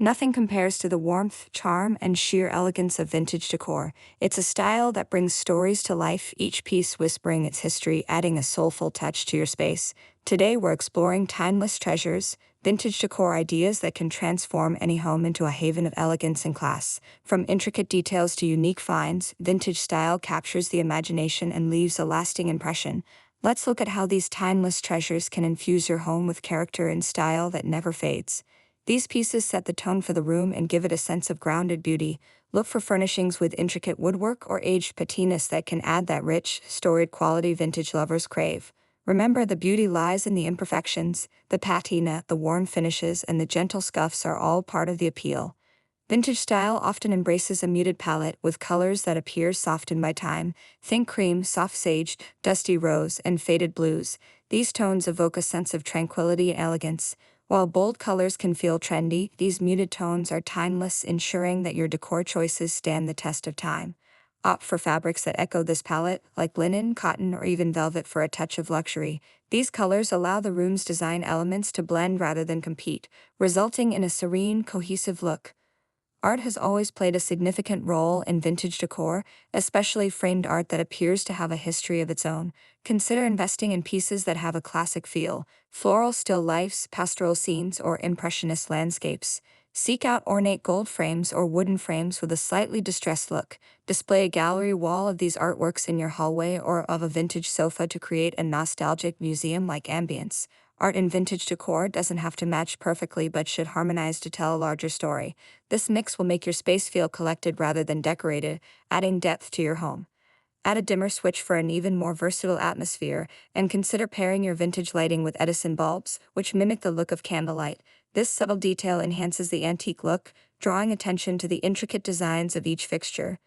Nothing compares to the warmth, charm, and sheer elegance of vintage decor. It's a style that brings stories to life, each piece whispering its history, adding a soulful touch to your space. Today we're exploring timeless treasures, vintage decor ideas that can transform any home into a haven of elegance and class. From intricate details to unique finds, vintage style captures the imagination and leaves a lasting impression. Let's look at how these timeless treasures can infuse your home with character and style that never fades. These pieces set the tone for the room and give it a sense of grounded beauty. Look for furnishings with intricate woodwork or aged patinas that can add that rich, storied quality vintage lovers crave. Remember, the beauty lies in the imperfections. The patina, the worn finishes, and the gentle scuffs are all part of the appeal. Vintage style often embraces a muted palette with colors that appear softened by time. Think cream, soft sage, dusty rose, and faded blues. These tones evoke a sense of tranquility and elegance. While bold colors can feel trendy, these muted tones are timeless, ensuring that your decor choices stand the test of time. Opt for fabrics that echo this palette, like linen, cotton, or even velvet for a touch of luxury. These colors allow the room's design elements to blend rather than compete, resulting in a serene, cohesive look. Art has always played a significant role in vintage decor, especially framed art that appears to have a history of its own. Consider investing in pieces that have a classic feel: floral still lifes, pastoral scenes, or impressionist landscapes. Seek out ornate gold frames or wooden frames with a slightly distressed look. Display a gallery wall of these artworks in your hallway or of a vintage sofa to create a nostalgic museum-like ambience. Art in vintage decor doesn't have to match perfectly but should harmonize to tell a larger story. This mix will make your space feel collected rather than decorated, adding depth to your home. Add a dimmer switch for an even more versatile atmosphere, and consider pairing your vintage lighting with Edison bulbs, which mimic the look of candlelight. This subtle detail enhances the antique look, drawing attention to the intricate designs of each fixture.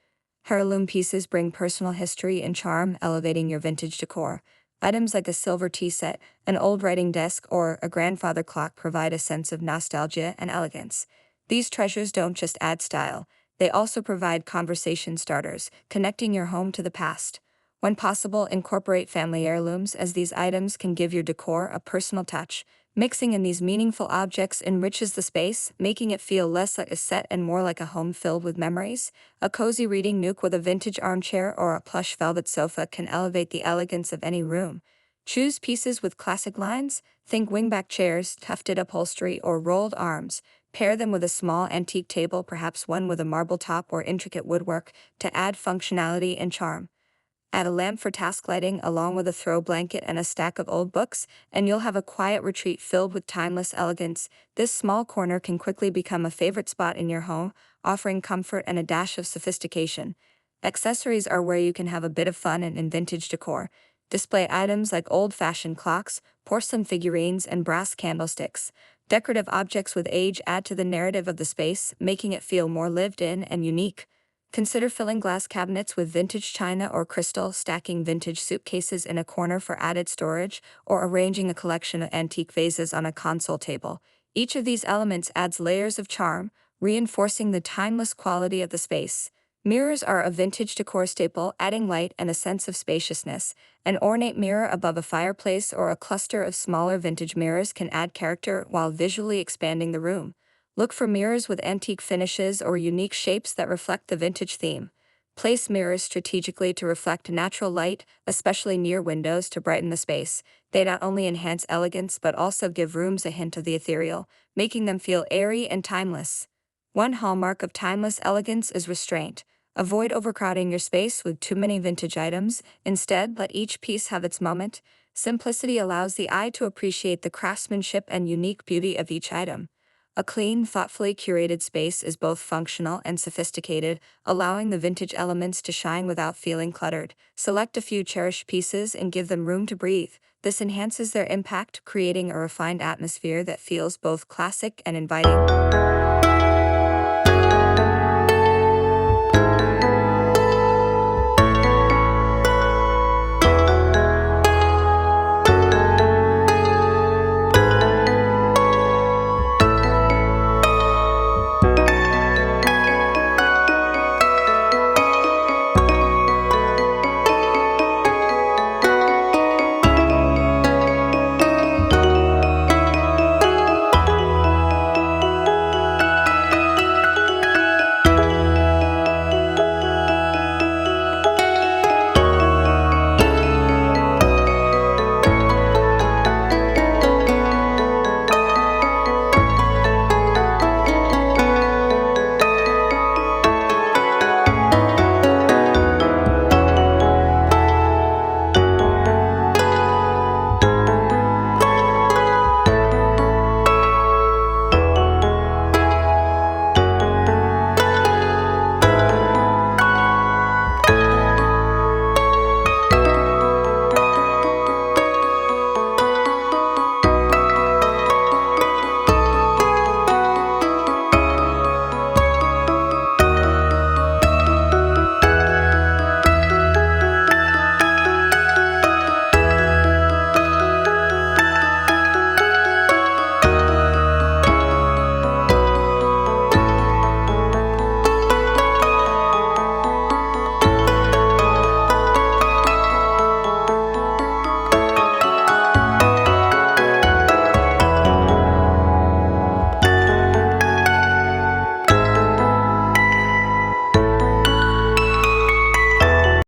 Heirloom pieces bring personal history and charm, elevating your vintage decor. Items like a silver tea set, an old writing desk, or a grandfather clock provide a sense of nostalgia and elegance. These treasures don't just add style, they also provide conversation starters, connecting your home to the past. When possible, incorporate family heirlooms, as these items can give your decor a personal touch. Mixing in these meaningful objects enriches the space, making it feel less like a set and more like a home filled with memories. A cozy reading nook with a vintage armchair or a plush velvet sofa can elevate the elegance of any room. Choose pieces with classic lines. Think wingback chairs, tufted upholstery, or rolled arms. Pair them with a small antique table, perhaps one with a marble top or intricate woodwork, to add functionality and charm. Add a lamp for task lighting along with a throw blanket and a stack of old books, and you'll have a quiet retreat filled with timeless elegance. This small corner can quickly become a favorite spot in your home, offering comfort and a dash of sophistication. Accessories are where you can have a bit of fun in vintage decor. Display items like old-fashioned clocks, porcelain figurines, and brass candlesticks. Decorative objects with age add to the narrative of the space, making it feel more lived in and unique. Consider filling glass cabinets with vintage china or crystal, stacking vintage suitcases in a corner for added storage, or arranging a collection of antique vases on a console table. Each of these elements adds layers of charm, reinforcing the timeless quality of the space. Mirrors are a vintage decor staple, adding light and a sense of spaciousness. An ornate mirror above a fireplace or a cluster of smaller vintage mirrors can add character while visually expanding the room. Look for mirrors with antique finishes or unique shapes that reflect the vintage theme. Place mirrors strategically to reflect natural light, especially near windows, to brighten the space. They not only enhance elegance but also give rooms a hint of the ethereal, making them feel airy and timeless. One hallmark of timeless elegance is restraint. Avoid overcrowding your space with too many vintage items. Instead, let each piece have its moment. Simplicity allows the eye to appreciate the craftsmanship and unique beauty of each item. A clean, thoughtfully curated space is both functional and sophisticated, allowing the vintage elements to shine without feeling cluttered. Select a few cherished pieces and give them room to breathe. This enhances their impact, creating a refined atmosphere that feels both classic and inviting.